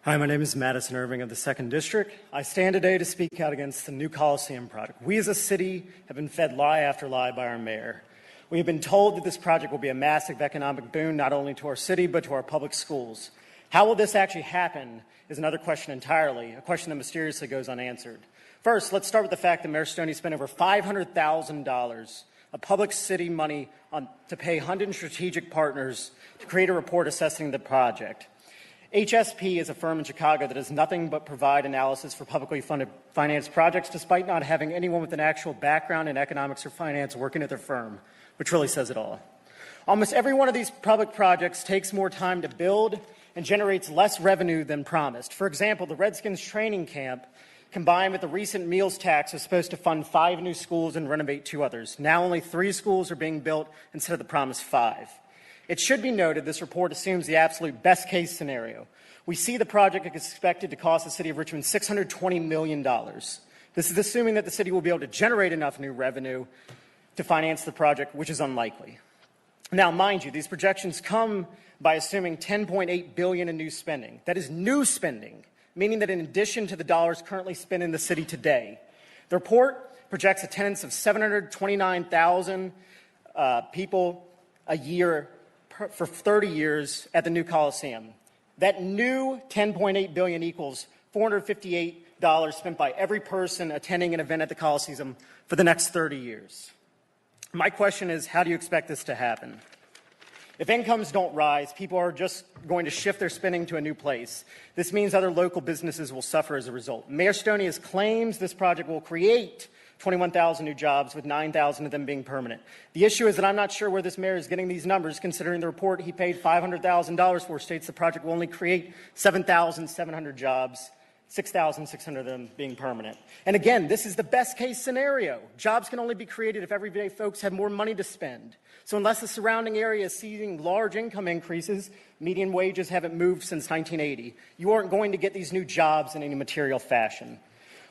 Hi, my name is Madison Irving of the 2nd District. I stand today to speak out against the new Coliseum project. We as a city have been fed lie after lie by our mayor. We have been told that this project will be a massive economic boon not only to our city but to our public schools. How will this actually happen is another question entirely, a question that mysteriously goes unanswered. First, let's start with the fact that Mayor Stoney spent over $500,000 of public city money to pay Hunt and strategic partners to create a report assessing the project. HSP is a firm in Chicago that does nothing but provide analysis for publicly funded finance projects despite not having anyone with an actual background in economics or finance working at their firm, which really says it all. Almost every one of these public projects takes more time to build and generates less revenue than promised. For example, the Redskins training camp, combined with the recent meals tax, is supposed to fund 5 new schools and renovate 2 others. Now only 3 schools are being built instead of the promised 5. It should be noted this report assumes the absolute best case scenario. We see the project is expected to cost the city of Richmond $620 million. This is assuming that the city will be able to generate enough new revenue to finance the project, which is unlikely. Now, mind you, these projections come by assuming $10.8 billion in new spending. That is new spending, meaning that in addition to the dollars currently spent in the city today, the report projects attendance of 729,000 people a year for 30 years at the new Coliseum. That new $10.8 billion equals $458 spent by every person attending an event at the Coliseum for the next 30 years. My question is, how do you expect this to happen? If incomes don't rise, people are just going to shift their spending to a new place. This means other local businesses will suffer as a result. Mayor Stoney claims this project will create 21,000 new jobs, with 9,000 of them being permanent. The issue is that I'm not sure where this mayor is getting these numbers, considering the report he paid $500,000 for states the project will only create 7,700 jobs, 6,600 of them being permanent. And again, this is the best case scenario. Jobs can only be created if everyday folks have more money to spend. So unless the surrounding area is seeing large income increases, median wages haven't moved since 1980. You aren't going to get these new jobs in any material fashion.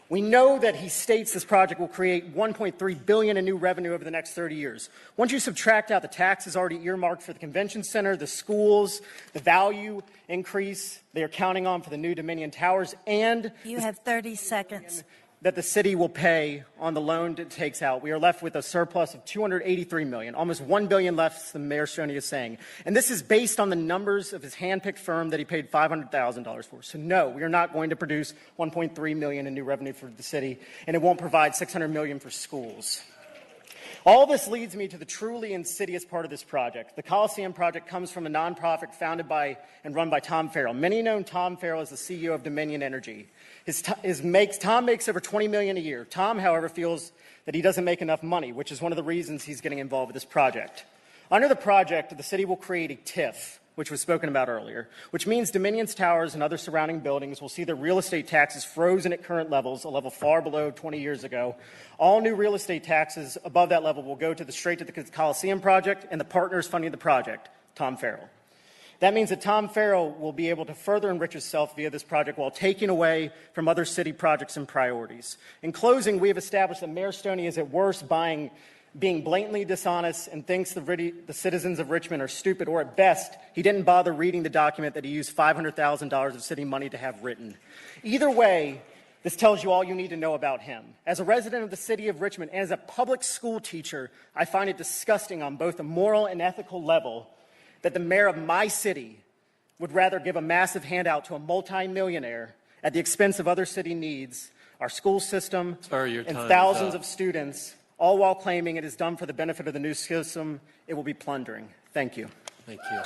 We know that he states this project will create $1.3 billion in new revenue over the next 30 years. Once you subtract out the taxes already earmarked for the convention center, the schools, the value increase they are counting on for the new Dominion Towers, and you have 30 seconds. That the city will pay on the loan it takes out, we are left with a surplus of $283 million, almost $1 billion less than Mayor Stoney is saying. And this is based on the numbers of his handpicked firm that he paid $500,000 for. So no, we are not going to produce $1.3 million in new revenue for the city, and it won't provide $600 million for schools. All this leads me to the truly insidious part of this project. The Coliseum project comes from a nonprofit founded by and run by Tom Farrell. Many know Tom Farrell as the CEO of Dominion Energy. Tom makes over $20 million a year. Tom, however, feels that he doesn't make enough money, which is one of the reasons he's getting involved with this project. Under the project, the city will create a TIF, which was spoken about earlier, which means Dominion's towers and other surrounding buildings will see their real estate taxes frozen at current levels, a level far below 20 years ago. All new real estate taxes above that level will go straight to the Coliseum project and the partners funding the project, Tom Farrell. That means that Tom Farrell will be able to further enrich himself via this project while taking away from other city projects and priorities. In closing, we have established that Mayor Stoney is at worst being blatantly dishonest and thinks the citizens of Richmond are stupid, or at best, he didn't bother reading the document that he used $500,000 of city money to have written. Either way, this tells you all you need to know about him. As a resident of the city of Richmond and as a public school teacher, I find it disgusting on both a moral and ethical level that the mayor of my city would rather give a massive handout to a multimillionaire at the expense of other city needs, our school system, and thousands of students, all while claiming it is done for the benefit of the new system it will be plundering. Thank you. Thank you.